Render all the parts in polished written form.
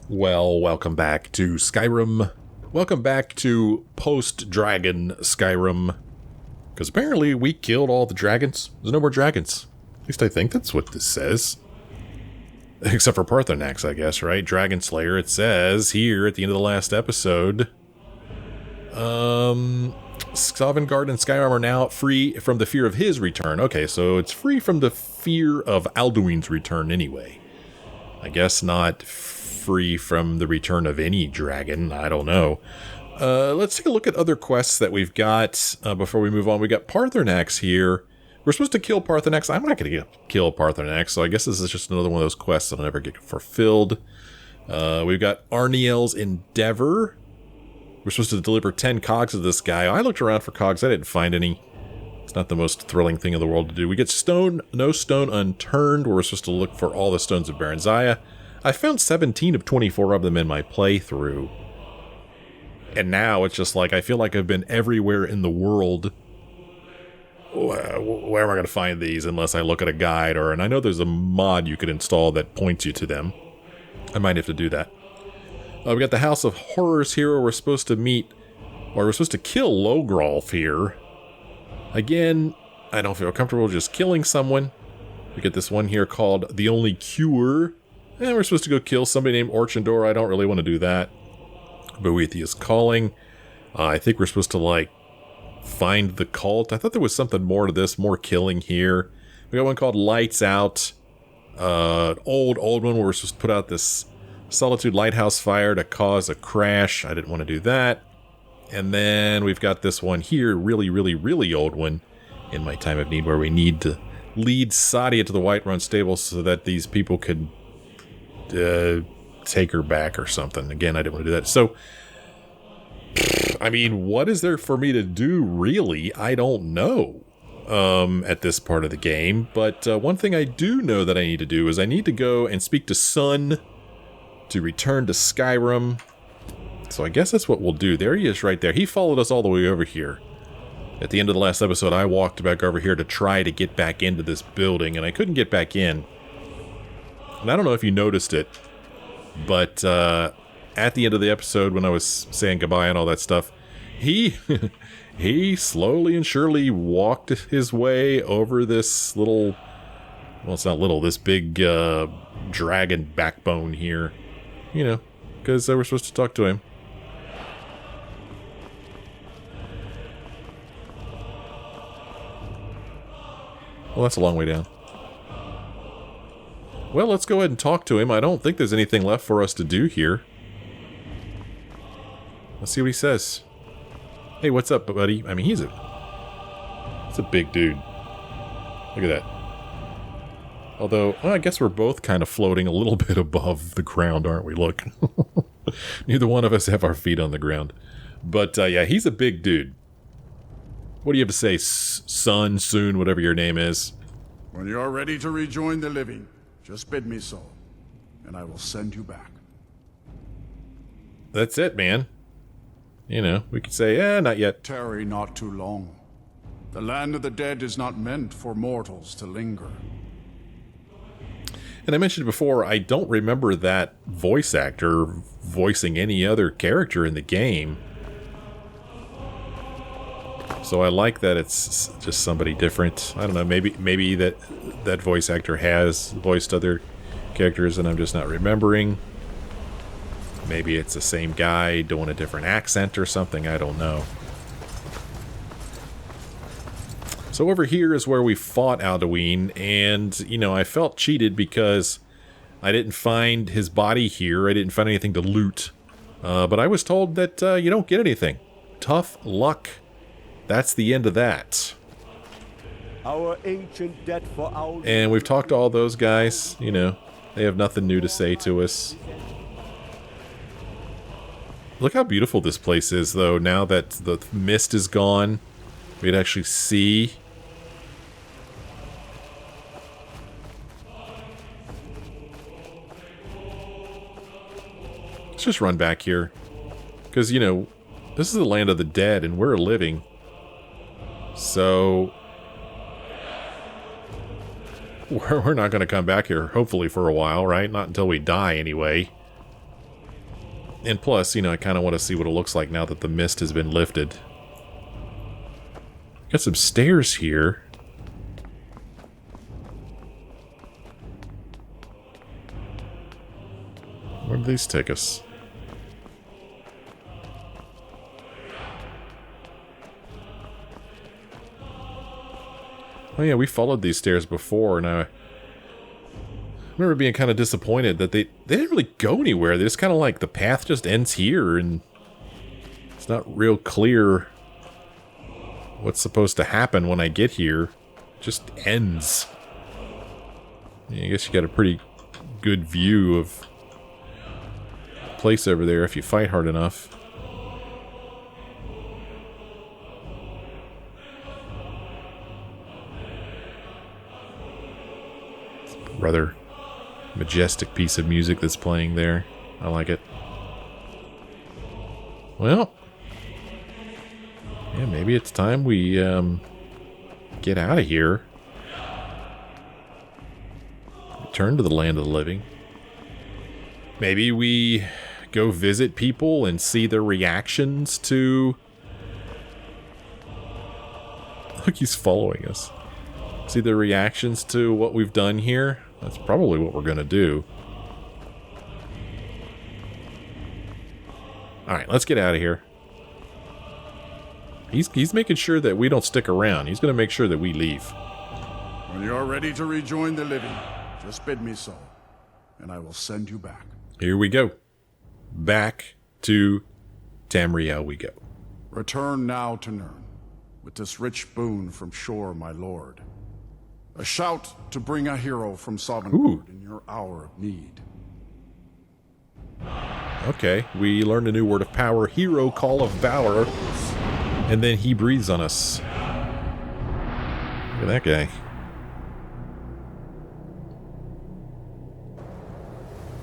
Well, welcome back to Skyrim. Welcome back to post-dragon Skyrim. Because apparently we killed all the dragons. There's no more dragons. At least I think that's what this says. Except for Parthenax, I guess, right? Dragon Slayer, it says here at the end of the last episode. Sovngarde and Skyrim are now free from the fear of his return. Okay, so it's free from the fear of Alduin's return anyway. I guess not free from the return of any dragon. I don't know. Let's take a look at other quests that we've got before we move on. We got Parthenax here. We're supposed to kill Parthenax. I'm not going to kill Parthenax, so I guess this is just another one of those quests that'll never get fulfilled. We've got Arniel's Endeavor. We're supposed to deliver 10 cogs of this guy. I looked around for cogs. I didn't find any. It's not the most thrilling thing in the world to do. We get stone, no stone unturned. We're supposed to look for all the stones of Baranzaya. I found 17 of 24 of them in my playthrough. And now it's just like, I feel like I've been everywhere in the world. Where am I going to find these unless I look at a guide? And I know there's a mod you could install that points you to them. I might have to do that. We got the House of Horrors here where we're supposed to meet, or we're supposed to kill Logrolf here. Again, I don't feel comfortable just killing someone. We get this one here called The Only Cure. And we're supposed to go kill somebody named Orchandor. I don't really want to do that. Boethius Calling. I think we're supposed to, like, find the cult. I thought there was something more to this, more killing here. We got one called Lights Out. Old one where we're supposed to put out this Solitude Lighthouse fire to cause a crash. I didn't want to do that. And then we've got this one here, really old one in my time of need, where we need to lead Sadia to the Whiterun stable so that these people could take her back or something. Again, I didn't want to do that. So, I mean, what is there for me to do, really? I don't know at this part of the game. But one thing I do know that I need to do is I need to go and speak to Sun to return to Skyrim. So I guess that's what we'll do. There he is right there. He followed us all the way over here. At the end of the last episode, I walked back over here to try to get back into this building, and I couldn't get back in. And I don't know if you noticed it, but at the end of the episode, when I was saying goodbye and all that stuff, he slowly and surely walked his way over this little, well, it's not little, this big dragon backbone here. You know, because we're supposed to talk to him. Well, that's a long way down. Well, let's go ahead and talk to him. I don't think there's anything left for us to do here. Let's see what he says. Hey, what's up, buddy? I mean, he's a big dude. Look at that. Although, well, I guess we're both kind of floating a little bit above the ground, aren't we? Look. Neither one of us have our feet on the ground. But, yeah, he's a big dude. What do you have to say, son, soon, whatever your name is? When you're ready to rejoin the living, just bid me so, and I will send you back. That's it, man. You know, we could say, not yet. Tarry not too long. The land of the dead is not meant for mortals to linger. And I mentioned before, I don't remember that voice actor voicing any other character in the game. So I like that it's just somebody different. I don't know, maybe that voice actor has voiced other characters and I'm just not remembering. Maybe it's the same guy doing a different accent or something, I don't know. So over here is where we fought Alduin, and, you know, I felt cheated because I didn't find his body here. I didn't find anything to loot. But I was told that you don't get anything. Tough luck. That's the end of that. Our ancient debt for our... And we've talked to all those guys. You know, they have nothing new to say to us. Look how beautiful this place is, though, now that the mist is gone. We can actually see... Let's just run back here. Because, you know, this is the land of the dead, and we're living. So... We're not going to come back here, hopefully, for a while, right? Not until we die, anyway. And plus, you know, I kind of want to see what it looks like now that the mist has been lifted. Got some stairs here. Where do these take us? Oh yeah, we followed these stairs before, and I remember being kind of disappointed that they didn't really go anywhere. They just kind of like, the path just ends here, and it's not real clear what's supposed to happen when I get here. It just ends. I guess you got a pretty good view of the place over there if you fight hard enough. Rather majestic piece of music that's playing there. I like it. Well, yeah, maybe it's time we get out of here. Return to the land of the living. Maybe we go visit people and see their reactions to... Look, he's following us. See their reactions to what we've done here. That's probably what we're going to do. Alright, let's get out of here. He's making sure that we don't stick around. He's going to make sure that we leave. When you're ready to rejoin the living, just bid me so, and I will send you back. Here we go. Back to Tamriel we go. Return now to Nirn, with this rich boon from shore, my lord. A shout to bring a hero from Sovngarde in your hour of need. Okay, we learned a new word of power, Hero Call of Valor, and then he breathes on us. Look at that guy.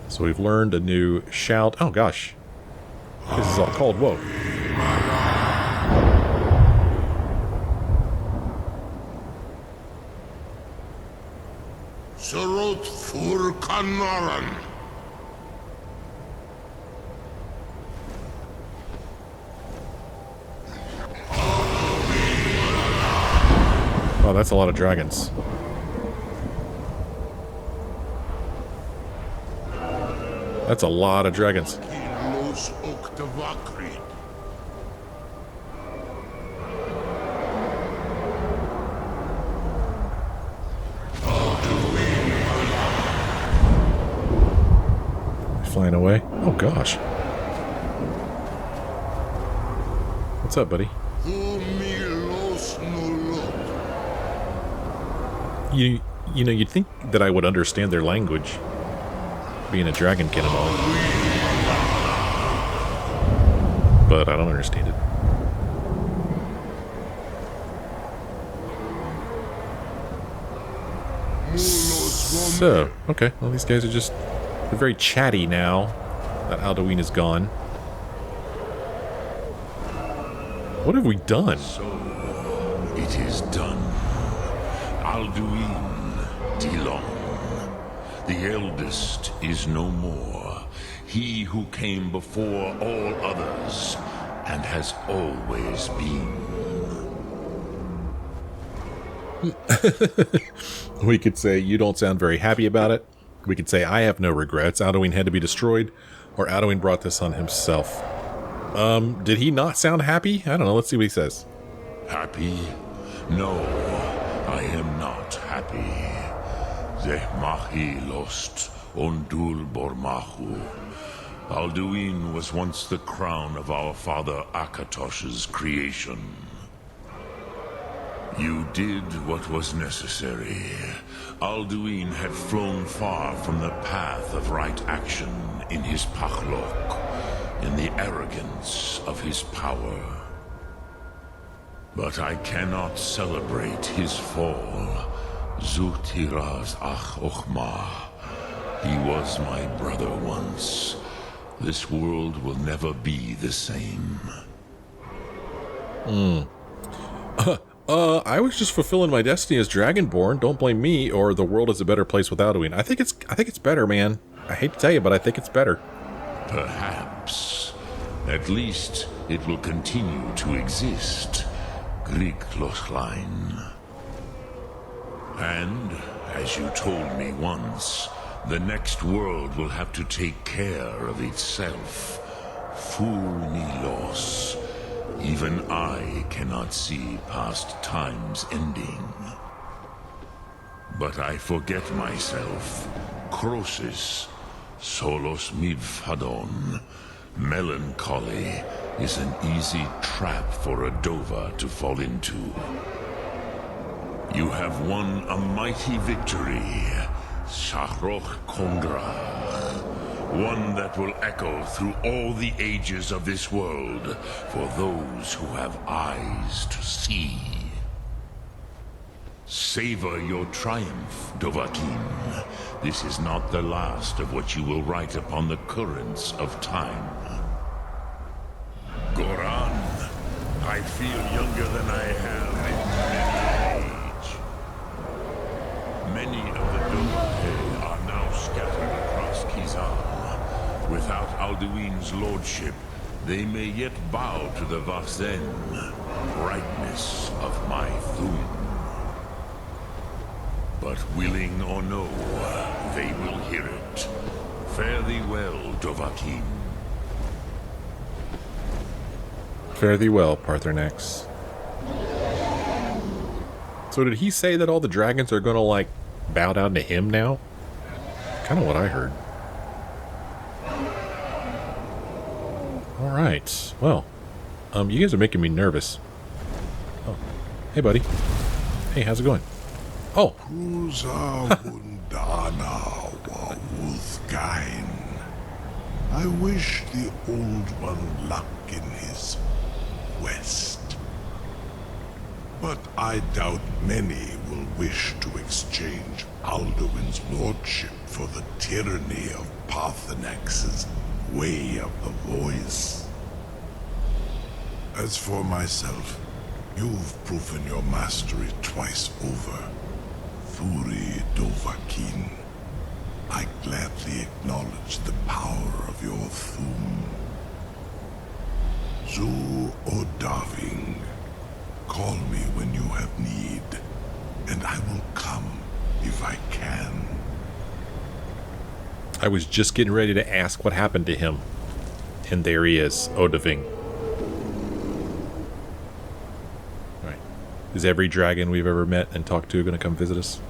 So we've learned a new shout. Oh gosh. This is all called, whoa. Surot Fur Kanaran. Oh, that's a lot of dragons. That's a lot of dragons. Los Oktavakri. Flying away. Oh gosh. What's up, buddy? You know, you'd think that I would understand their language, being a dragonkin and all. But I don't understand it. So, okay. Well, these guys are just... They're very chatty now that Alduin is gone. What have we done? So, it is done. Alduin Dilon, the eldest, is no more. He who came before all others and has always been. We could say, you don't sound very happy about it. We could say, I have no regrets. Alduin had to be destroyed, or Alduin brought this on himself. Did he not sound happy? I don't know. Let's see what he says. Happy? No, I am not happy. Zehmahi lost Ondul Bormahu. Alduin was once the crown of our father Akatosh's creation. You did what was necessary. Alduin had flown far from the path of right action in his Pachlok, in the arrogance of his power. But I cannot celebrate his fall. Zutiraz Ach Ochma. He was my brother once. This world will never be the same. I was just fulfilling my destiny as Dragonborn. Don't blame me, or the world is a better place without Alduin. I think it's better, man. I hate to tell you, but I think it's better. Perhaps. At least it will continue to exist. Grieglochlein. And, as you told me once, the next world will have to take care of itself. Funilos. Even I cannot see past time's ending. But I forget myself. Crosis. Solos midfadon. Melancholy is an easy trap for a Dova to fall into. You have won a mighty victory, Shahroch Kongrach. One that will echo through all the ages of this world for those who have eyes to see. Savor your triumph, Dovahkiin. This is not the last of what you will write upon the currents of time. Goran, I feel younger than I have in many age. Many of the Dovahkiin are now scattered across Kizan. Without Alduin's lordship, they may yet bow to the Vazen, brightness of my Thum. But willing or no, they will hear it. Fare thee well, Dovahkiin. Fare thee well, Parthenax. So did he say that all the dragons are gonna, like, bow down to him now? Kind of what I heard. Alright, well. You guys are making me nervous. Oh. Hey, buddy. Hey, how's it going? Oh! I wish the Old One luck in his quest. But I doubt many will wish to exchange Alduin's lordship for the tyranny of Parthenax's way of the voice. As for myself, you've proven your mastery twice over. Thuri Dovahkiin, I gladly acknowledge the power of your Thum. Zu Odaving, call me when you have need, and I will come if I can. I was just getting ready to ask what happened to him. And there he is, Odaving. Alright. Is every dragon we've ever met and talked to going to come visit us?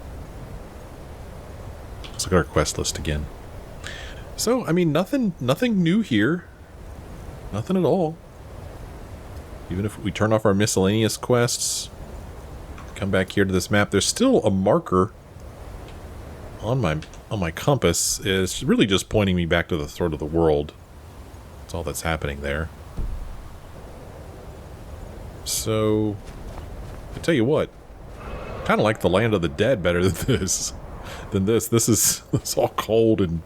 Let's look at our quest list again. So, I mean, nothing new here. Nothing at all. Even if we turn off our miscellaneous quests, come back here to this map, there's still a marker on my compass. It's really just pointing me back to the throat of the world. That's all that's happening there. So, I tell you what, kind of like the Land of the Dead better than this. This is it's all cold and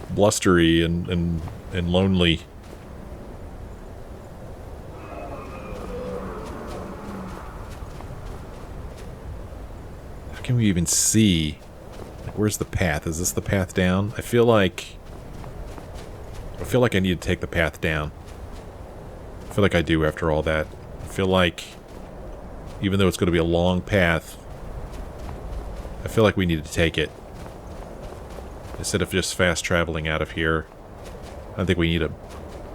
blustery and lonely. How can we even see? Like, where's the path? Is this the path down? I feel like I need to take the path down. I feel like I do after all that. I feel like, even though it's going to be a long path, I feel like we need to take it. Instead of just fast traveling out of here. I think we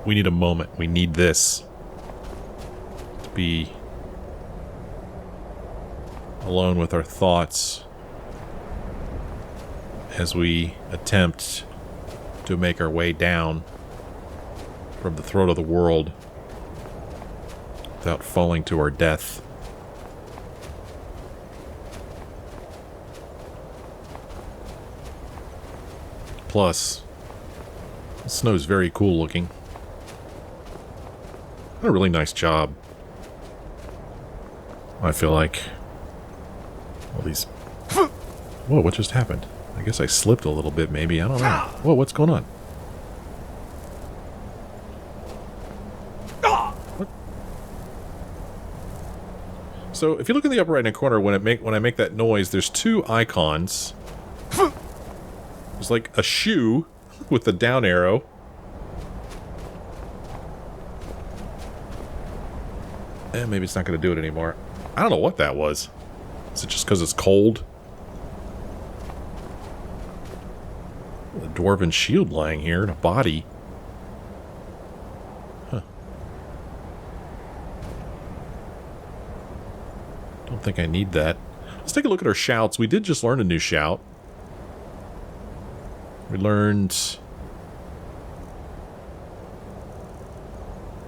need a moment. We need this to be alone with our thoughts as we attempt to make our way down from the throat of the world without falling to our death. Plus, the snow's very cool looking. Done a really nice job. I feel like all these... Whoa, what just happened? I guess I slipped a little bit, maybe. I don't know. Whoa, what's going on? What? So, if you look in the upper right-hand corner, when I make that noise, there's two icons. There's like a shoe with the down arrow. Maybe it's not going to do it anymore. I don't know what that was. Is it just because it's cold? A dwarven shield lying here and a body. Huh. Don't think I need that. Let's take a look at our shouts. We did just learn a new shout. We learned...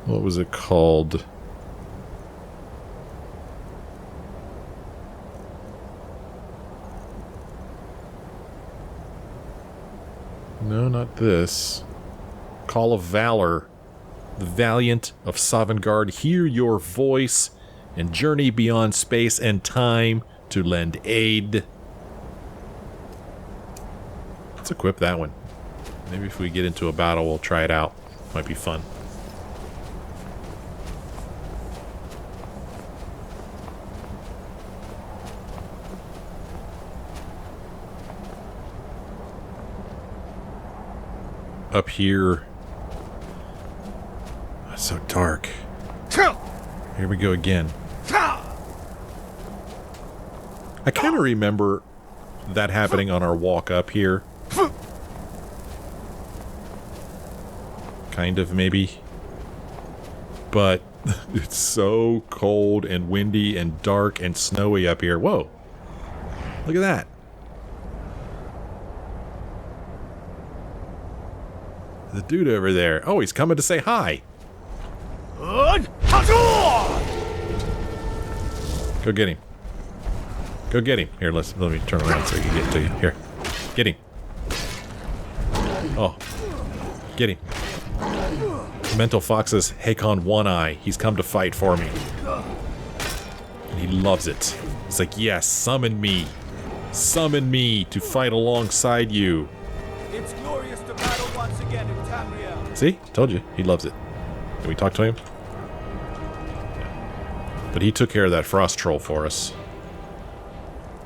what was it called? No, not this. Call of Valor. The Valiant of Sovngarde, hear your voice and journey beyond space and time to lend aid. Let's equip that one. Maybe if we get into a battle, we'll try it out. Might be fun. Up here. It's so dark. Here we go again. I kind of remember that happening on our walk up here. Kind of, maybe. But it's so cold and windy and dark and snowy up here. Whoa. Look at that. The dude over there. Oh, he's coming to say hi. Go get him. Go get him. Here, let me turn around so he can get to you. Here. Get him. Oh. Get him. Mental Fox says, Hakon One Eye. He's come to fight for me. And he loves it. It's like, yes, summon me. Summon me to fight alongside you. It's glorious to battle once again in Tamriel. See? Told you. He loves it. Can we talk to him? But he took care of that frost troll for us.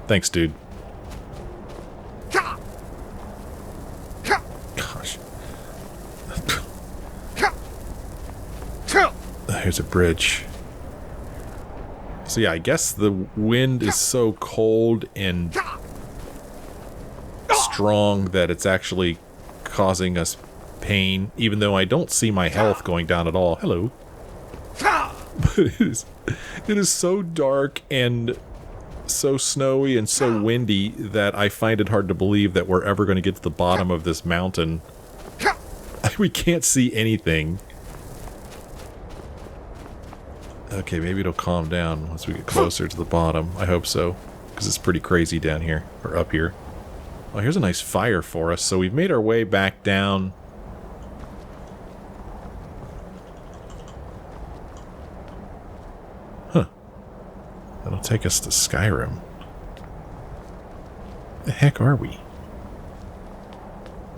Thanks, dude. Gosh. Here's a bridge. So yeah, I guess the wind is so cold and strong that it's actually causing us pain, even though I don't see my health going down at all. Hello. But it is so dark and so snowy and so windy that I find it hard to believe that we're ever going to get to the bottom of this mountain. We can't see anything. Okay, maybe it'll calm down once we get closer to the bottom. I hope so, because it's pretty crazy down here, or up here. Oh, here's a nice fire for us. So we've made our way back down. Huh. That'll take us to Skyrim. The heck are we?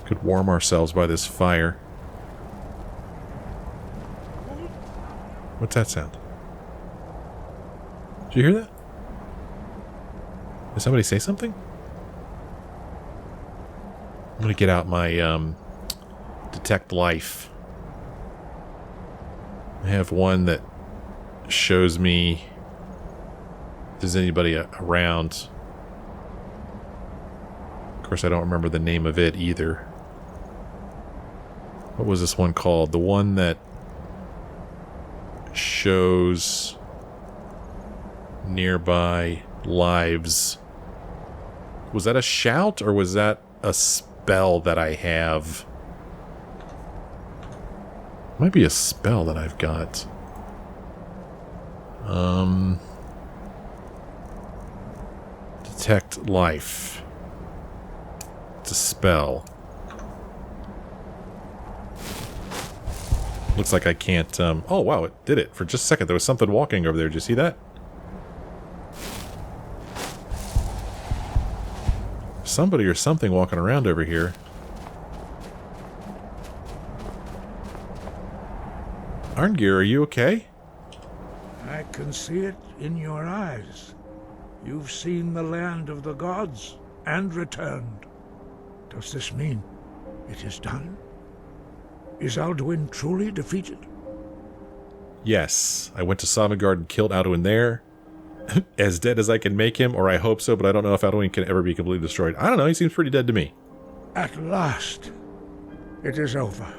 Could warm ourselves by this fire. What's that sound? Did you hear that? Did somebody say something? I'm gonna get out my detect life. I have one that shows me if there's anybody around. Of course, I don't remember the name of it either. What was this one called? The one that shows nearby lives. Was that a shout or was that a spell that I have? Might be a spell that I've got. Detect life. It's a spell. Looks like I can't, oh wow, it did it. For just a second, there was something walking over there. Did you see that? Somebody or something walking around over here. Arngeir, are you okay? I can see it in your eyes. You've seen the land of the gods and returned. Does this mean it is done? Is Alduin truly defeated? Yes, I went to Sovngarde and killed Alduin there. As dead as I can make him, or I hope so, but I don't know if Alduin can ever be completely destroyed. I don't know, he seems pretty dead to me. At last, it is over.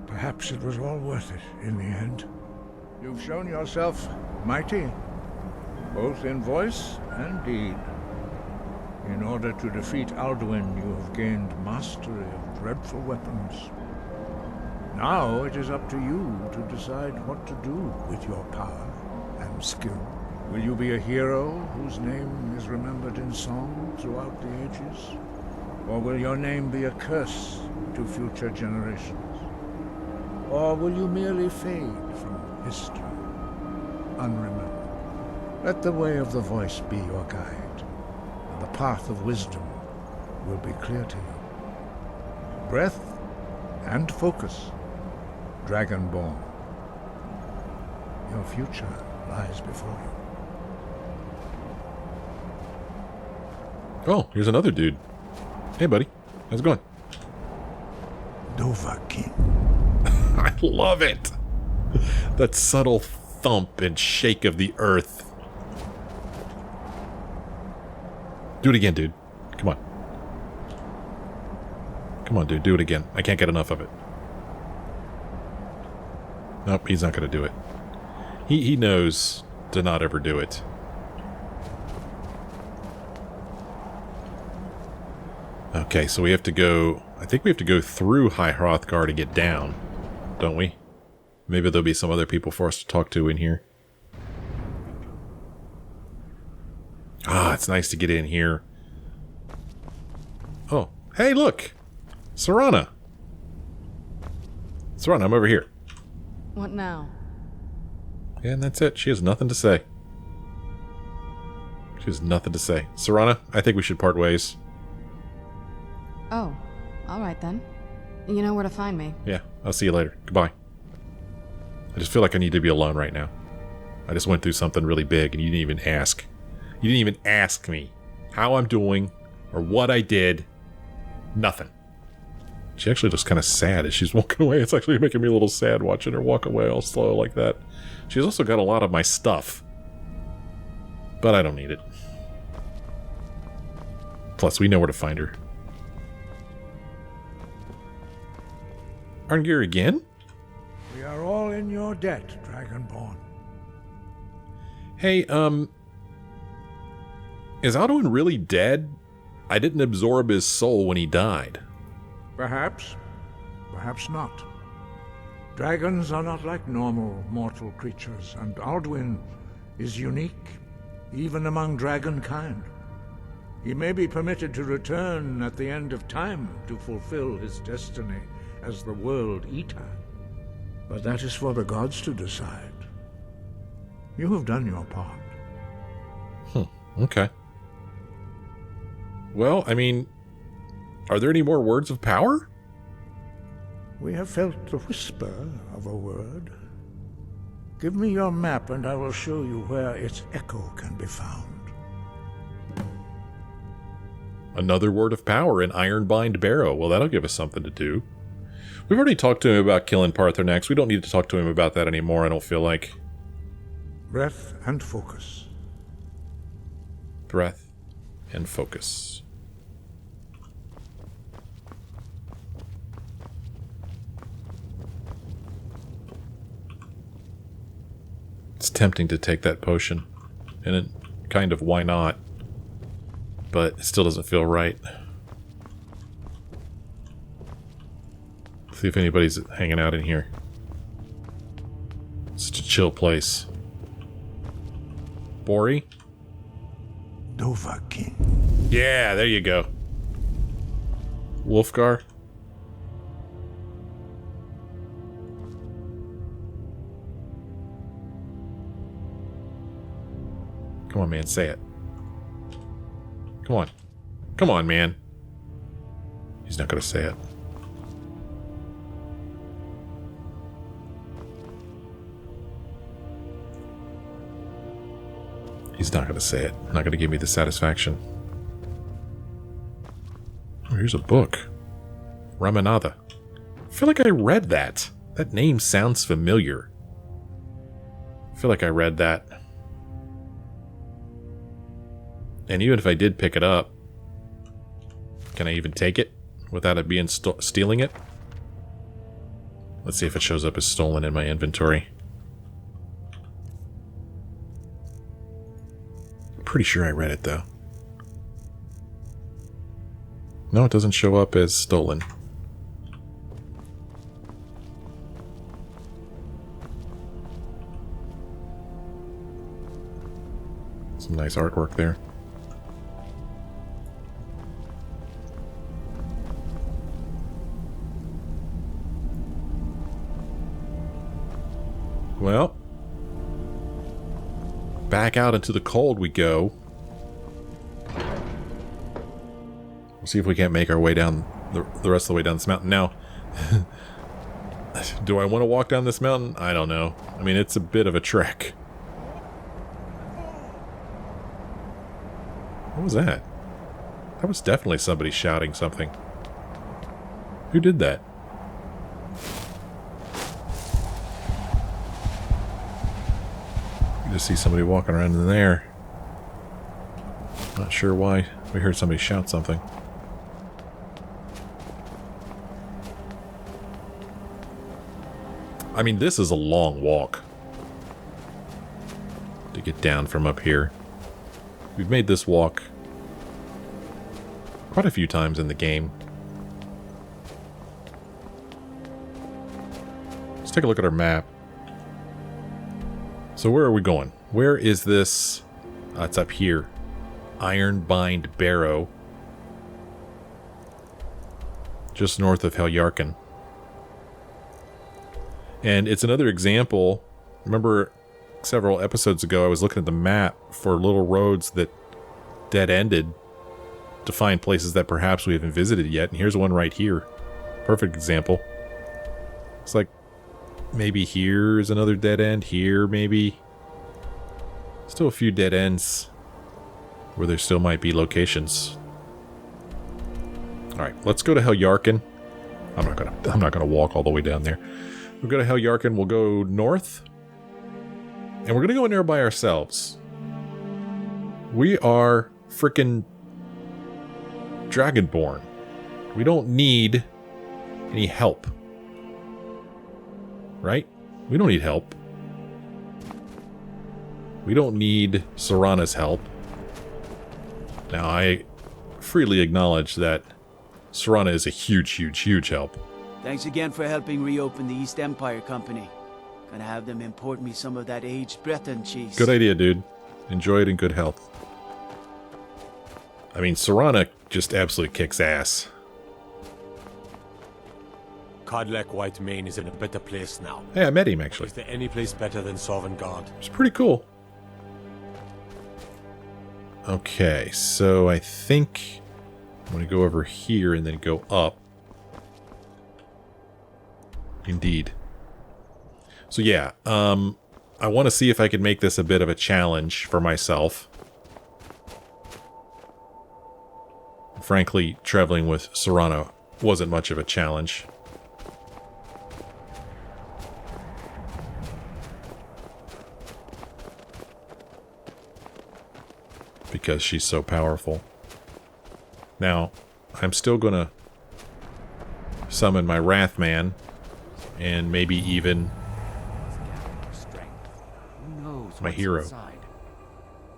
Perhaps it was all worth it in the end. You've shown yourself mighty, both in voice and deed. In order to defeat Alduin, you have gained mastery of dreadful weapons. Now it is up to you to decide what to do with your power and skill. Will you be a hero whose name is remembered in song throughout the ages? Or will your name be a curse to future generations? Or will you merely fade from history, unremembered? Let the way of the voice be your guide, and the path of wisdom will be clear to you. Breath and focus, Dragonborn. Your future lies before you. Oh, here's another dude. Hey, buddy. How's it going? Dovahkiin. I love it. That subtle thump and shake of the earth. Do it again, dude. Come on. Come on, dude. Do it again. I can't get enough of it. Nope, he's not going to do it. He knows to not ever do it. Okay, so we have to go... I think we have to go through High Hrothgar to get down, don't we? Maybe there'll be some other people for us to talk to in here. Ah, it's nice to get in here. Oh, hey, look! Serana! Serana, I'm over here. What now? Yeah, and that's it. She has nothing to say. She has nothing to say. Serana, I think we should part ways. Oh, alright then. You know where to find me. Yeah, I'll see you later. Goodbye. I just feel like I need to be alone right now. I just went through something really big and you didn't even ask. You didn't even ask me how I'm doing or what I did. Nothing. She actually looks kind of sad as she's walking away. It's actually making me a little sad watching her walk away all slow like that. She's also got a lot of my stuff. But I don't need it. Plus, we know where to find her. Arngir again? We are all in your debt, Dragonborn. Hey, is Alduin really dead? I didn't absorb his soul when he died. Perhaps. Perhaps not. Dragons are not like normal mortal creatures, and Alduin is unique, even among dragonkind. He may be permitted to return at the end of time to fulfill his destiny as the World Eater. But that is for the gods to decide. You have done your part. Okay. Well, I mean, are there any more words of power? We have felt the whisper of a word. Give me your map and I will show you where its echo can be found. Another word of power in Ironbind Barrow. Well, that'll give us something to do. We've already talked to him about killing Paarthurnax. We don't need to talk to him about that anymore, I don't feel like. Breath and focus. Breath and focus. It's tempting to take that potion. And it kind of, why not? But it still doesn't feel right. See if anybody's hanging out in here. Such a chill place. Bori? Dovahkiin. Yeah, there you go. Wolfgar? Come on, man, say it. Come on. Come on, man. He's not going to say it. He's not going to say it. Not going to give me the satisfaction. Oh, here's a book. Remanada. I feel like I read that. That name sounds familiar. feel like I read that. And even if I did pick it up, can I even take it without it being stealing it? Let's see if it shows up as stolen in my inventory. I'm pretty sure I read it, though. No, it doesn't show up as stolen. Some nice artwork there. Well, back out into the cold we go. We'll see if we can't make our way down the rest of the way down this mountain. Now, do I want to walk down this mountain? I don't know. I mean, it's a bit of a trek. What was that? That was definitely somebody shouting something. Who did that? You just see somebody walking around in there. Not sure why. We heard somebody shout something. I mean, this is a long walk to get down from up here. We've made this walk quite a few times in the game. Let's take a look at our map. So where are we going? Where is this? It's up here. Ironbind Barrow. Just north of Heljarken. And it's another example. Remember several episodes ago I was looking at the map for little roads that dead-ended to find places that perhaps we haven't visited yet. And here's one right here. Perfect example. It's like maybe here's another dead end. Here maybe. Still a few dead ends where there still might be locations. Alright, let's go to Heljarken. I'm not gonna walk all the way down there. We'll go to Heljarken, we'll go north. And we're gonna go in there by ourselves. We are frickin' Dragonborn. We don't need any help. Right? We don't need help. We don't need Serana's help. Now, I freely acknowledge that Serana is a huge, huge, huge help. Thanks again for helping reopen the East Empire Company. Gonna have them import me some of that aged Breton cheese. Good idea, dude. Enjoy it in good health. I mean, Serana just absolutely kicks ass. Codlec Whitemane is in a better place now. Hey, I met him, actually. Is there any place better than Sovngarde? It's pretty cool. Okay, so I think I'm going to go over here and then go up. Indeed. So yeah, I want to see if I can make this a bit of a challenge for myself. Frankly, traveling with Serana wasn't much of a challenge. Because she's so powerful. Now, I'm still gonna summon my Wrathman, and maybe even my hero.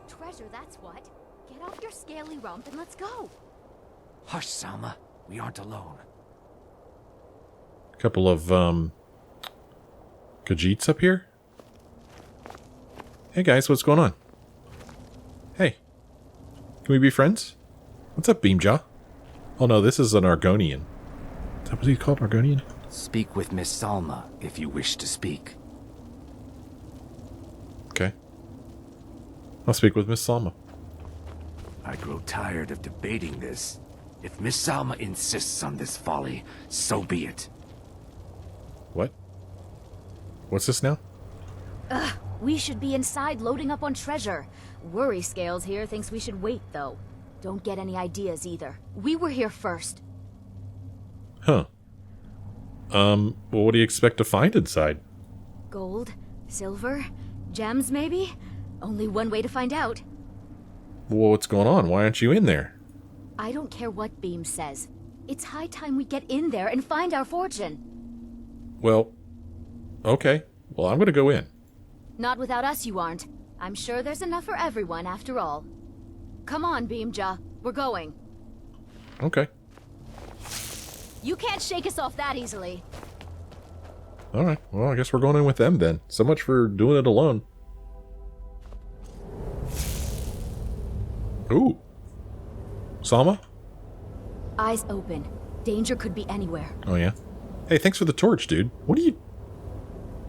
Treasure, that's what. Get off your scaly rump and let's go. Hush, Salma. We aren't alone. A couple of, Khajiits up here? Hey guys, what's going on? Hey. Can we be friends? What's up, Beamjaw? Oh no, this is an Argonian. Is that what he's called, Argonian? Speak with Miss Salma if you wish to speak. Okay. I'll speak with Miss Salma. I grow tired of debating this. If Miss Salma insists on this folly, so be it. What? What's this now? Ugh, we should be inside loading up on treasure. Worry Scales here thinks we should wait, though. Don't get any ideas either. We were here first. Huh. Well, what do you expect to find inside? Gold, silver, Gems, maybe? Only one way to find out. Well, what's going on? Why aren't you in there? I don't care what Beam says. It's high time we get in there and find our fortune. Well, okay. Well, I'm gonna go in. Not without us, you aren't. I'm sure there's enough for everyone, after all. Come on, Beamja. We're going. Okay. You can't shake us off that easily. Alright, well, I guess we're going in with them then. So much for doing it alone. Ooh. Salma? Eyes open. Danger could be anywhere. Oh, yeah? Hey, thanks for the torch, dude. What are you...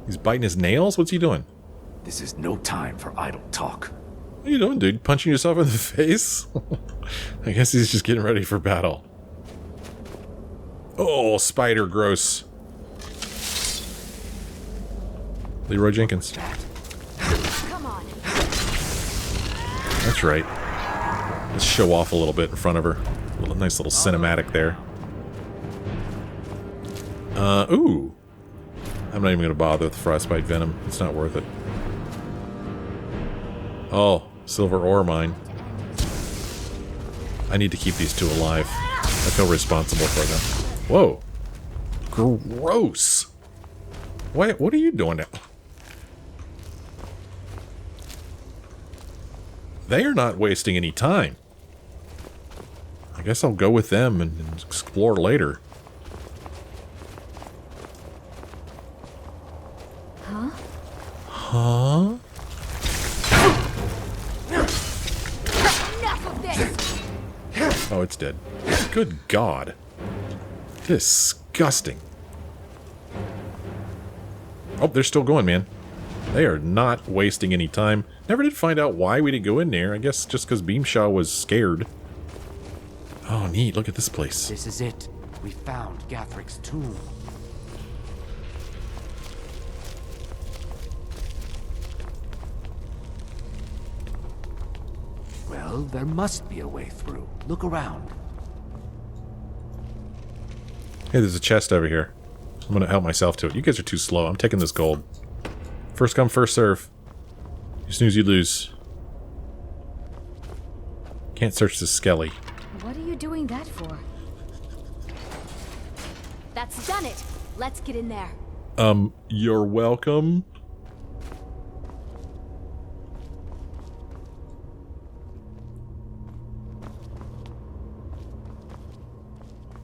He's biting his nails? What's he doing? This is no time for idle talk. What are you doing, dude? Punching yourself in the face? I guess he's just getting ready for battle. Oh, spider, gross. Leroy Jenkins. Come on. That's right. Let's show off a little bit in front of her. A nice little cinematic there. Ooh. I'm not even going to bother with frostbite venom. It's not worth it. Oh, silver ore mine. I need to keep these two alive. I feel responsible for them. Whoa. Gross. What are you doing now? They are not wasting any time. I guess I'll go with them and explore later. Huh? Huh? Enough of this! Oh, it's dead. Good God. Disgusting. Oh, they're still going, man. They are not wasting any time. Never did find out why we didn't go in there. I guess just because Beamshaw was scared. Oh, neat. Look at this place. This is it. We found Gathric's tomb. Well, there must be a way through. Look around. Hey, there's a chest over here. I'm going to help myself to it. You guys are too slow. I'm taking this gold. First come, first serve. You snooze, you lose. Can't search the skelly. What are you doing that for? That's done it! Let's get in there. You're welcome.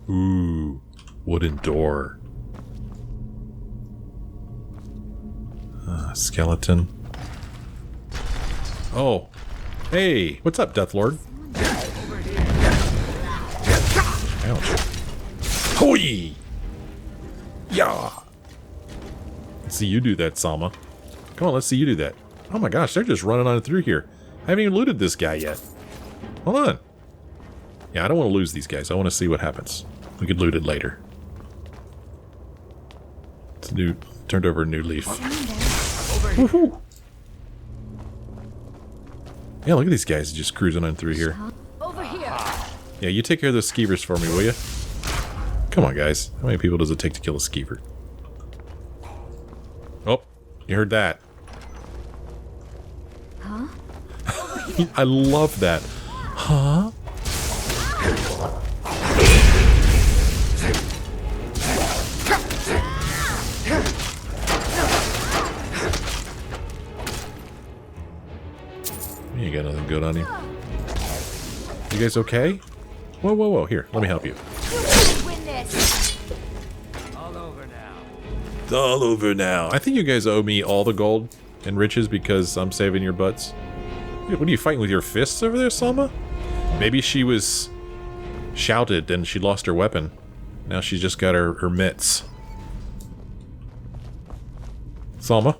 Ooh, wooden door. Skeleton. Oh, hey, what's up, Deathlord? Ouch. Hoi! Yeah! Let's see you do that, Salma. Come on, let's see you do that. Oh my gosh, they're just running on through here. I haven't even looted this guy yet. Hold on. Yeah, I don't want to lose these guys. I want to see what happens. We could loot it later. It's new. Turned over a new leaf. Woohoo! Yeah, look at these guys just cruising on through here. Over here. Yeah, you take care of those skeevers for me, will you? Come on, guys. How many people does it take to kill a skeever? Oh, you heard that. Huh? I love that. Huh? You got nothing good on you. You guys okay? Whoa, whoa, whoa. Here, let me help you. Win this. All over now. It's all over now. I think you guys owe me all the gold and riches because I'm saving your butts. What are you fighting with your fists over there, Salma? Maybe she was shouted and she lost her weapon. Now she's just got her mitts. Salma?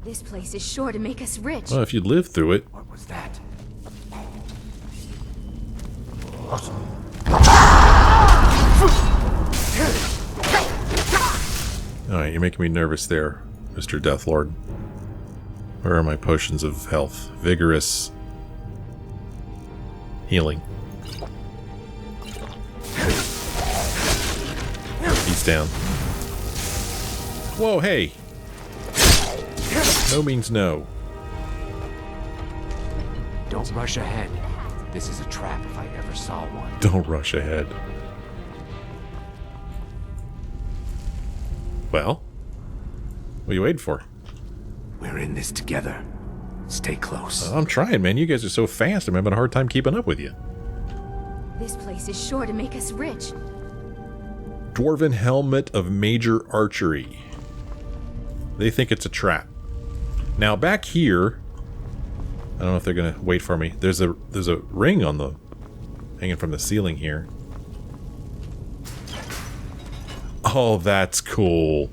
This place is sure to make us rich. Well, if you live through it. What was that? Alright, you're making me nervous there, Mr. Deathlord. Where are my potions of health? Vigorous. Healing. He's down. Whoa, hey! No means no. Don't rush ahead. This is a trap if I ever saw one. Don't rush ahead. Well, what are you waiting for? We're in this together. Stay close. I'm trying, man. You guys are so fast. I'm having a hard time keeping up with you. This place is sure to make us rich. Dwarven helmet of major archery. They think it's a trap. Now back here, I don't know if they're gonna wait for me. There's a ring on the hanging from the ceiling here. Oh, that's cool.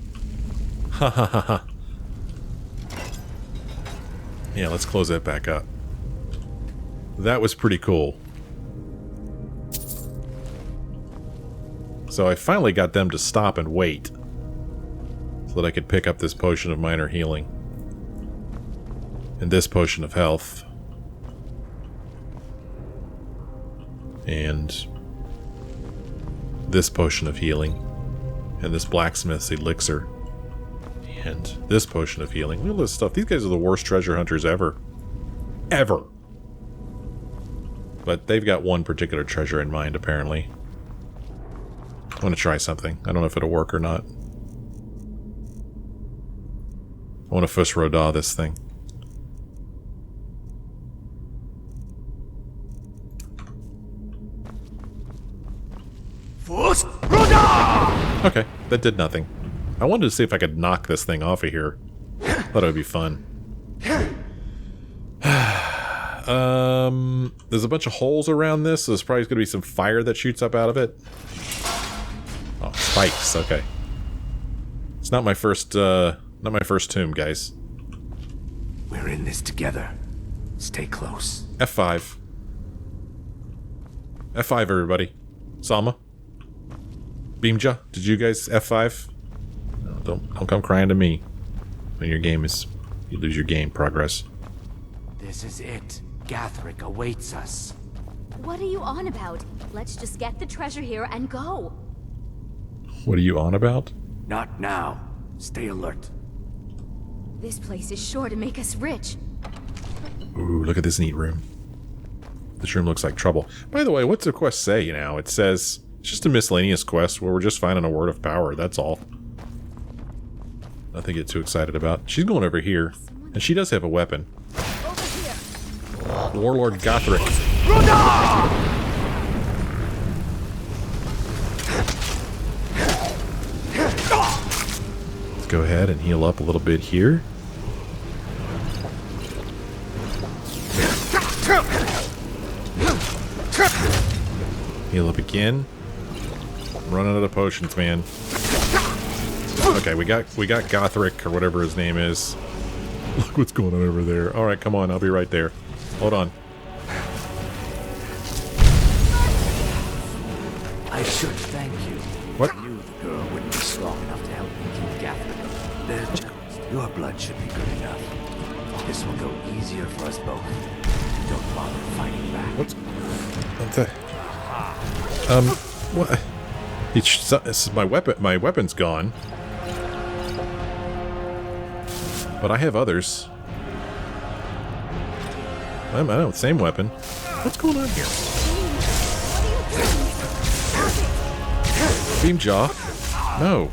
Ha ha ha ha. Yeah, let's close that back up. That was pretty cool. So I finally got them to stop and wait so that I could pick up this potion of minor healing. And this potion of health. And this potion of healing. And this blacksmith's elixir. And this potion of healing. Look at this stuff. These guys are the worst treasure hunters ever. Ever. But they've got one particular treasure in mind, apparently. I want to try something. I don't know if it'll work or not. I want to Fus Roda this thing. Fus Roda! Okay, that did nothing. I wanted to see if I could knock this thing off of here. Thought it would be fun. There's a bunch of holes around this, so there's probably going to be some fire that shoots up out of it. Oh, spikes. Okay. It's not my first tomb, guys. We're in this together. Stay close. F5. F5, everybody. Salma. Beamja, did you guys F5? No, don't come crying to me when your game is... you lose your game progress. This is it. Gathric awaits us. What are you on about? Let's just get the treasure here and go. What are you on about? Not now. Stay alert. This place is sure to make us rich. Ooh, look at this neat room. This room looks like trouble. By the way, what's the quest say now? It says it's just a miscellaneous quest where we're just finding a word of power, that's all. Nothing to get too excited about. She's going over here, and she does have a weapon. Over here. Warlord Gothric. Let's go ahead and heal up a little bit here. Heal up again. I'm running out of potions, man. Okay, we got Gothric, or whatever his name is. Look what's going on over there. Alright, come on, I'll be right there. Hold on. I should thank you. What? I knew the girl wouldn't be strong enough to help me keep Gathric. There's just... your blood should be good enough. This will go easier for us both. Don't bother fighting back. What's the... what? This is my weapon. My weapon's gone. But I have others. I know, same weapon. What's going on here? Beam jaw? No.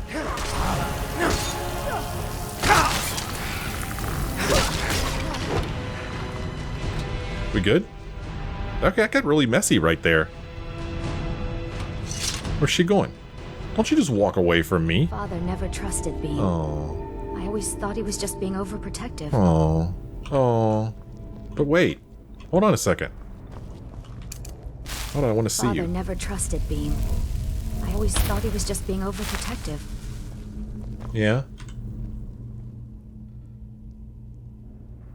We good? Okay, I got really messy right there. Where's she going? Don't you just walk away from me? Father never trusted Beam. Oh. I always thought he was just being overprotective. Oh. Oh. But wait. Hold on a second. Hold on, I want to see Father you. never trusted Beam. I always thought he was just being overprotective. Yeah?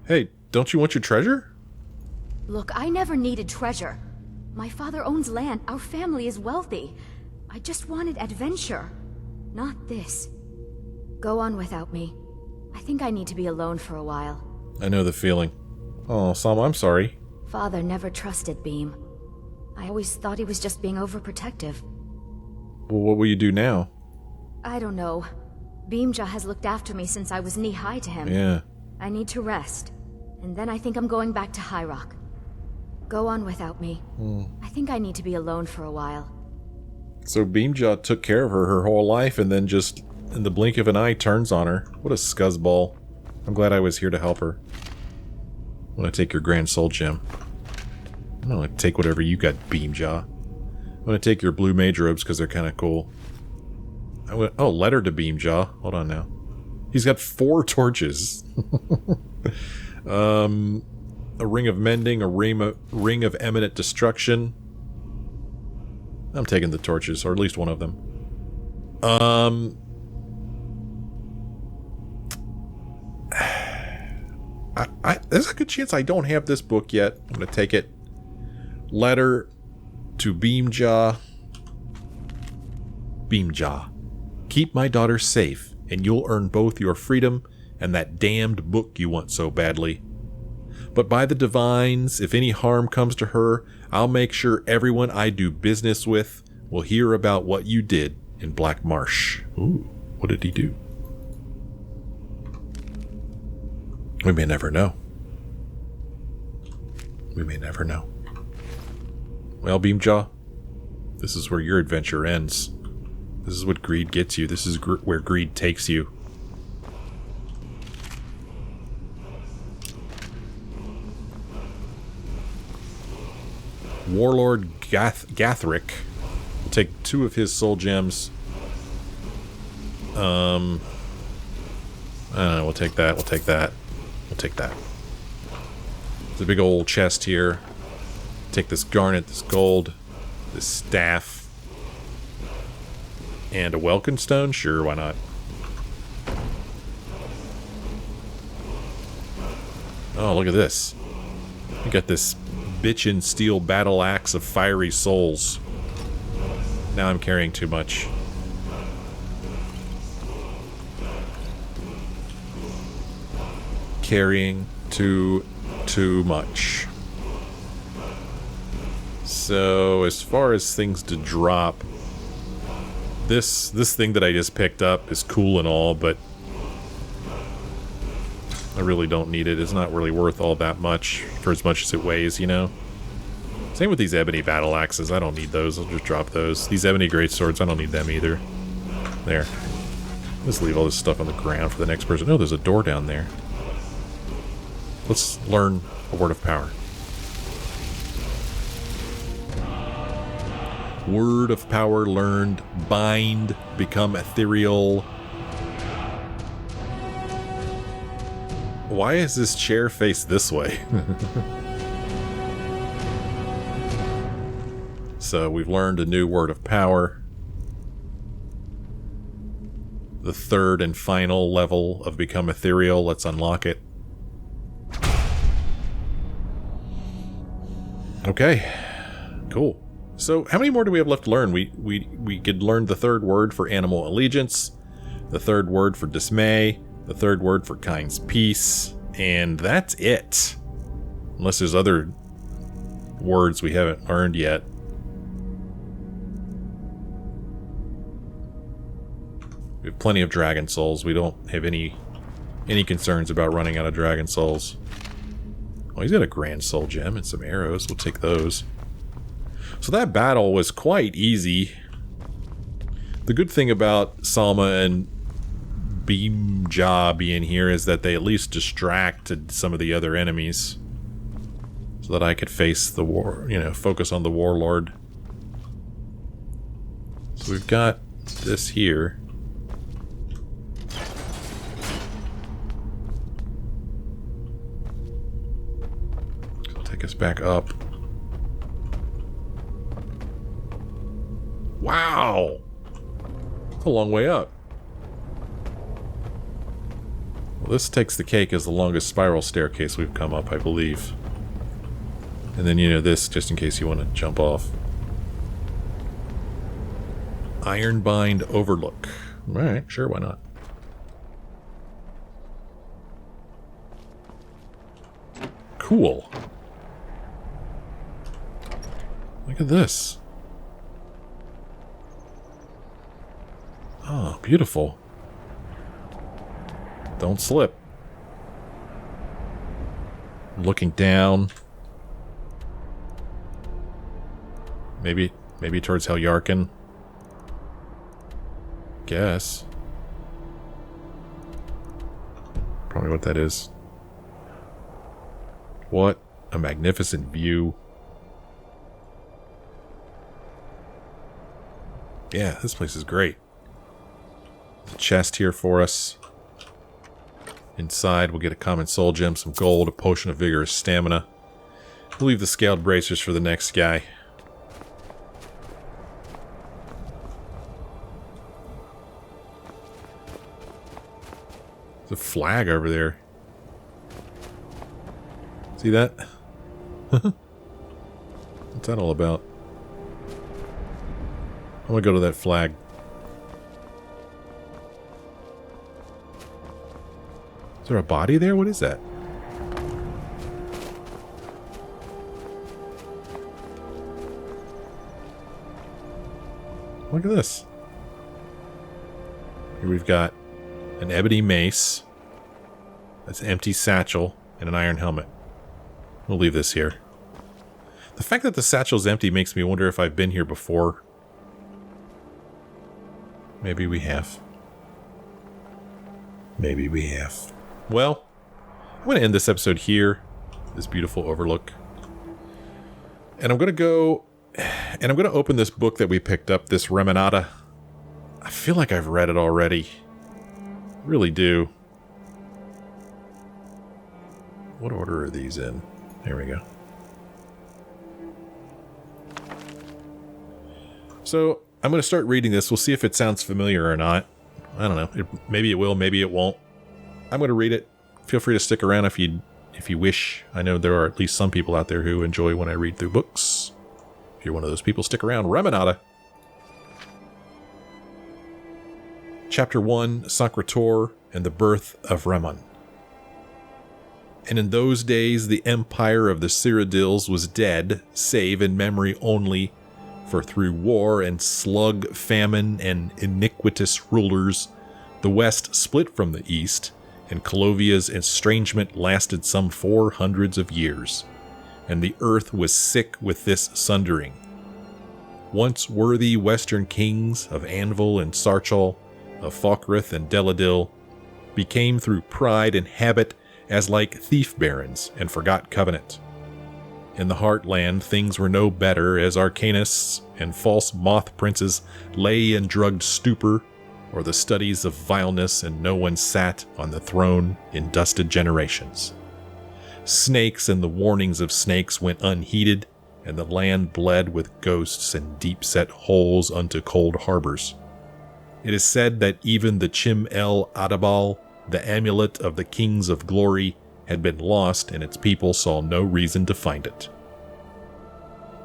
Hey, don't you want your treasure? Look, I never needed treasure. My father owns land. Our family is wealthy. I just wanted adventure. Not this. Go on without me. I think I need to be alone for a while. I know the feeling. Oh, Salma, I'm sorry. Father never trusted Beam. I always thought he was just being overprotective. Well, what will you do now? I don't know. Beamja has looked after me since I was knee-high to him. Yeah. I need to rest. And then I think I'm going back to High Rock. Go on without me. I think I need to be alone for a while. So Beamjaw took care of her whole life and then just, in the blink of an eye, turns on her. What a scuzzball. I'm glad I was here to help her. I'm gonna take your Grand Soul Gem. I'm gonna take whatever you got, Beamjaw. I'm gonna take your blue mage robes because they're kind of cool. Oh, letter to Beamjaw. Hold on now. He's got 4 torches. A ring of mending, a ring of eminent destruction. I'm taking the torches, or at least one of them. There's a good chance I don't have this book yet. I'm gonna take it. Letter to Beamjaw. Beamjaw, keep my daughter safe, and you'll earn both your freedom and that damned book you want so badly. But by the divines, if any harm comes to her, I'll make sure everyone I do business with will hear about what you did in Black Marsh. Ooh, what did he do? We may never know. We may never know. Well, Beamjaw, this is where your adventure ends. This is what greed gets you. This is where greed takes you. Warlord Gathric will take 2 of his soul gems. I don't know, we'll take that, we'll take that. We'll take that. There's a big old chest here. Take this garnet, this gold, this staff, and a Welkin stone? Sure, why not? Oh, look at this. We got this bitchin' steel battle axe of fiery souls. Now I'm carrying too much. Carrying too much. So, as far as things to drop, this thing that I just picked up is cool and all, but I really don't need it. It's not really worth all that much for as much as it weighs, you know? Same with these ebony battle axes. I don't need those. I'll just drop those. These ebony greatswords, I don't need them either. There. Let's leave all this stuff on the ground for the next person. Oh, there's a door down there. Let's learn a word of power. Word of power learned. Bind. Become ethereal. Why is this chair faced this way? So we've learned a new word of power. The 3rd and final level of Become Ethereal. Let's unlock it. Okay. Cool. So how many more do we have left to learn? We could learn the 3rd word for Animal Allegiance, the 3rd word for Dismay, the 3rd word for Kind's Peace, and that's it. Unless there's other words we haven't learned yet. We have plenty of Dragon Souls. We don't have any concerns about running out of Dragon Souls. Oh, he's got a Grand Soul Gem and some arrows. We'll take those. So that battle was quite easy. The good thing about Salma and Beamjaw being here is that they at least distracted some of the other enemies. So that I could face the war, you know, focus on the warlord. So we've got this here. Take us back up. Wow! That's a long way up. Well, this takes the cake as the longest spiral staircase we've come up, I believe. And then, you know, this, just in case you want to jump off. Ironbind Overlook. Alright, sure, why not? Cool. Look at this. Oh, beautiful. Don't slip. Looking down. Maybe towards Heljarkin. Guess. Probably what that is. What a magnificent view. Yeah, this place is great. There's a chest here for us. Inside, we'll get a common soul gem, some gold, a potion of vigorous stamina. We'll leave the scaled bracers for the next guy. There's a flag over there. See that? What's that all about? I want to go to that flag. Is there a body there? What is that? Look at this. Here we've got an ebony mace. That's an empty satchel and an iron helmet. We'll leave this here. The fact that the satchel's empty makes me wonder if I've been here before. Maybe we have. Maybe we have. Well, I'm going to end this episode here. This beautiful overlook. And I'm going to go... And I'm going to open this book that we picked up, this Remanada. I feel like I've read it already. Really do. What order are these in? There we go. So, I'm going to start reading this. We'll see if it sounds familiar or not. I don't know. Maybe it will, maybe it won't. I'm going to read it. Feel free to stick around if you wish. I know there are at least some people out there who enjoy when I read through books. If you're one of those people, stick around. Remanada. Chapter 1, Sancrator and the Birth of Reman. And in those days the empire of the Cyrodiils was dead, save in memory only, for through war and slug, famine, and iniquitous rulers, the west split from the east, and Colovia's estrangement lasted some 400 of years, and the earth was sick with this sundering. Once worthy western kings of Anvil and Sarchal, of Falkrith and Deladil, became through pride and habit as like thief barons, and forgot covenant. In the Heartland things were no better, as arcanists and false moth princes lay in drugged stupor, or the studies of vileness, and no one sat on the throne in dusted generations. Snakes and the warnings of snakes went unheeded, and the land bled with ghosts and deep-set holes unto cold harbors. It is said that even the Chim El Adabal, the amulet of the kings of glory, had been lost, and its people saw no reason to find it.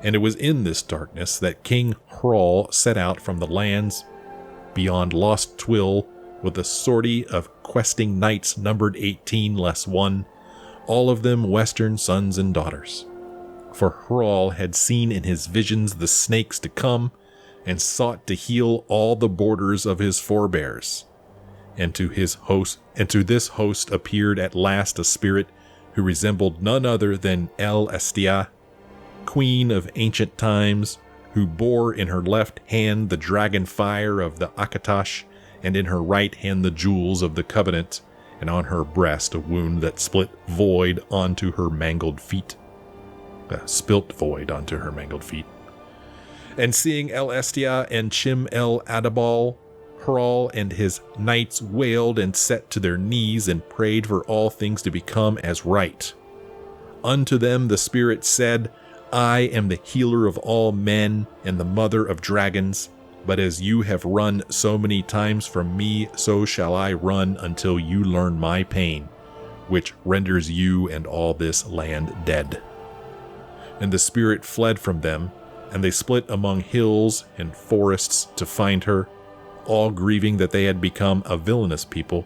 And it was in this darkness that King Hrall set out from the lands beyond Lost Twill with a sortie of questing knights numbered 18 less 1, all of them western sons and daughters. For Hrall had seen in his visions the snakes to come, and sought to heal all the borders of his forebears. And to this host appeared at last a spirit who resembled none other than El Estia, queen of ancient times, who bore in her left hand the dragon fire of the Akatash, and in her right hand the jewels of the covenant, and on her breast a wound that split void onto her mangled feet. Spilt void onto her mangled feet. And seeing El Estia and Chim El Adabal, Hrall and his knights wailed and set to their knees and prayed for all things to become as right. Unto them the spirit said, I am the healer of all men and the mother of dragons, but as you have run so many times from me, so shall I run until you learn my pain, which renders you and all this land dead. And the spirit fled from them, and they split among hills and forests to find her, all grieving that they had become a villainous people.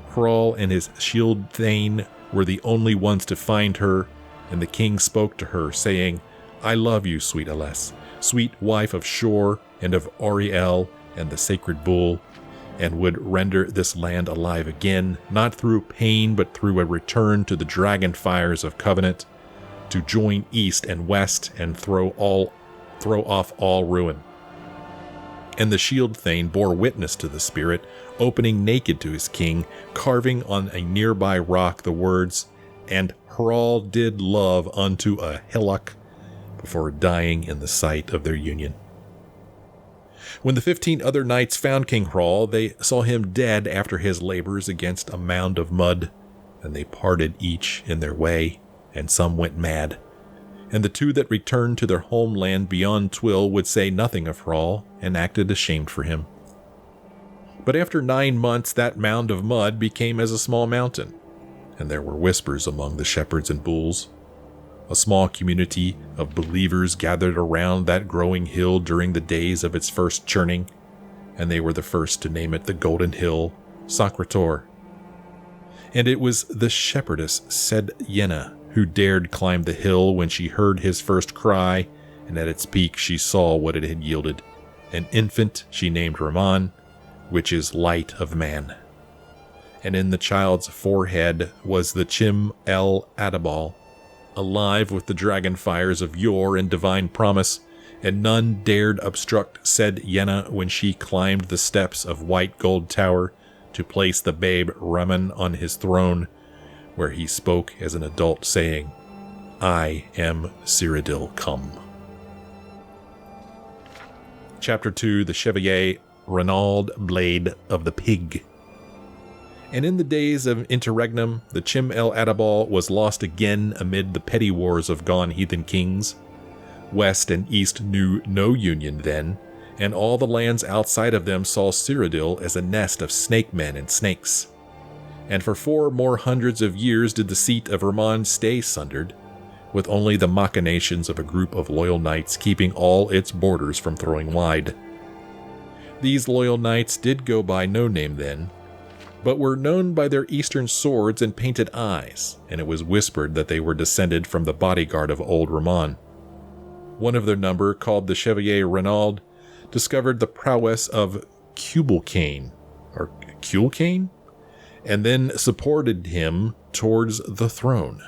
Hrall and his shield thane were the only ones to find her, and the king spoke to her, saying, I love you, sweet Aless, sweet wife of Shor and of Auriel and the sacred bull, and would render this land alive again, not through pain, but through a return to the dragon fires of covenant, to join east and west and throw all throw off all ruin. And the shield thane bore witness to the spirit, opening naked to his king, carving on a nearby rock the words, "And Hrall did love unto a hillock," before dying in the sight of their union. When the 15 other knights found King Hrall, they saw him dead after his labors against a mound of mud, and they parted each in their way, and some went mad. And the 2 that returned to their homeland beyond Twill would say nothing of Hrall, and acted ashamed for him. But after 9 months, that mound of mud became as a small mountain, and there were whispers among the shepherds and bulls. A small community of believers gathered around that growing hill during the days of its first churning, and they were the first to name it the Golden Hill, Sacrator. And it was the shepherdess said Yenna who dared climb the hill when she heard his first cry, and at its peak she saw what it had yielded, an infant she named Raman, which is light of man. And in the child's forehead was the Chim El Adabal, alive with the dragon fires of yore and divine promise, and none dared obstruct said Yenna when she climbed the steps of white gold tower to place the babe Raman on his throne, where he spoke as an adult, saying, "I am Cyrodiil come." Chapter 2, The Chevalier Renaud Blade of the Pig. And in the days of interregnum, the Chim El Adabal was lost again amid the petty wars of gone heathen kings. West and East knew no union then, and all the lands outside of them saw Cyrodiil as a nest of snake men and snakes. And for 4 more hundreds of years did the seat of Raman stay sundered, with only the machinations of a group of loyal knights keeping all its borders from throwing wide. These loyal knights did go by no name then, but were known by their eastern swords and painted eyes, and it was whispered that they were descended from the bodyguard of old Raman. One of their number, called the Chevalier Renaud, discovered the prowess of Cubalcane, or Culcane, and then supported him towards the throne.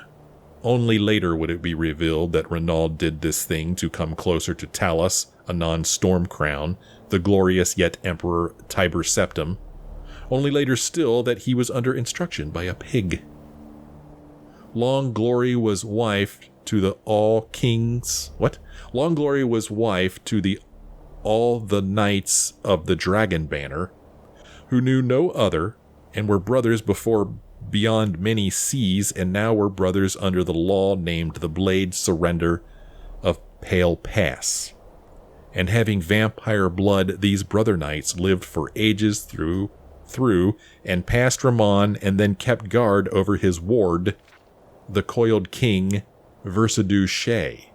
Only later would it be revealed that Renaud did this thing to come closer to Talos, anon Stormcrown, the glorious yet Emperor Tiber Septim. Only later still that he was under instruction by a pig. Long Glory was wife to the Long Glory was wife to all the knights of the Dragon Banner, who knew no other, and were brothers before beyond many seas, and now were brothers under the law named the Blade Surrender of Pale Pass. And having vampire blood, these brother knights lived for ages through, and passed Raman, and then kept guard over his ward, the coiled king, Versailles Shay.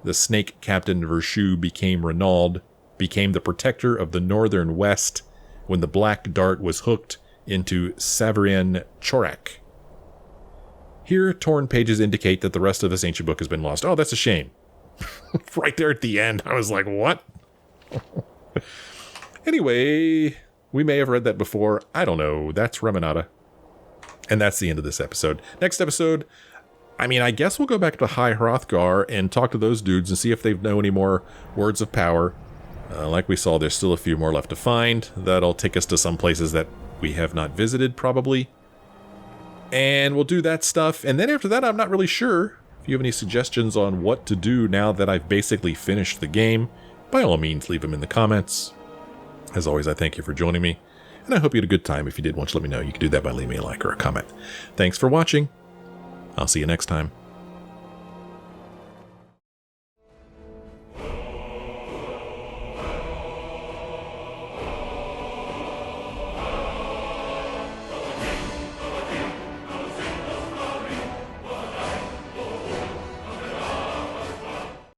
The snake captain Vershu became Renaud, became the protector of the northern west, when the black dart was hooked into Savarian Chorak. Here, torn pages indicate that the rest of this ancient book has been lost. Oh, that's a shame. Right there at the end, I was like, what? Anyway, we may have read that before. I don't know. That's Remanada. And that's the end of this episode. Next episode, I guess we'll go back to High Hrothgar and talk to those dudes and see if they know any more words of power. Like we saw, there's still a few more left to find. That'll take us to some places that we have not visited, probably. And we'll do that stuff. And then after that, I'm not really sure. If you have any suggestions on what to do now that I've basically finished the game, by all means, leave them in the comments. As always, I thank you for joining me, and I hope you had a good time. If you did want to let me know, you can do that by leaving me a like or a comment. Thanks for watching. I'll see you next time.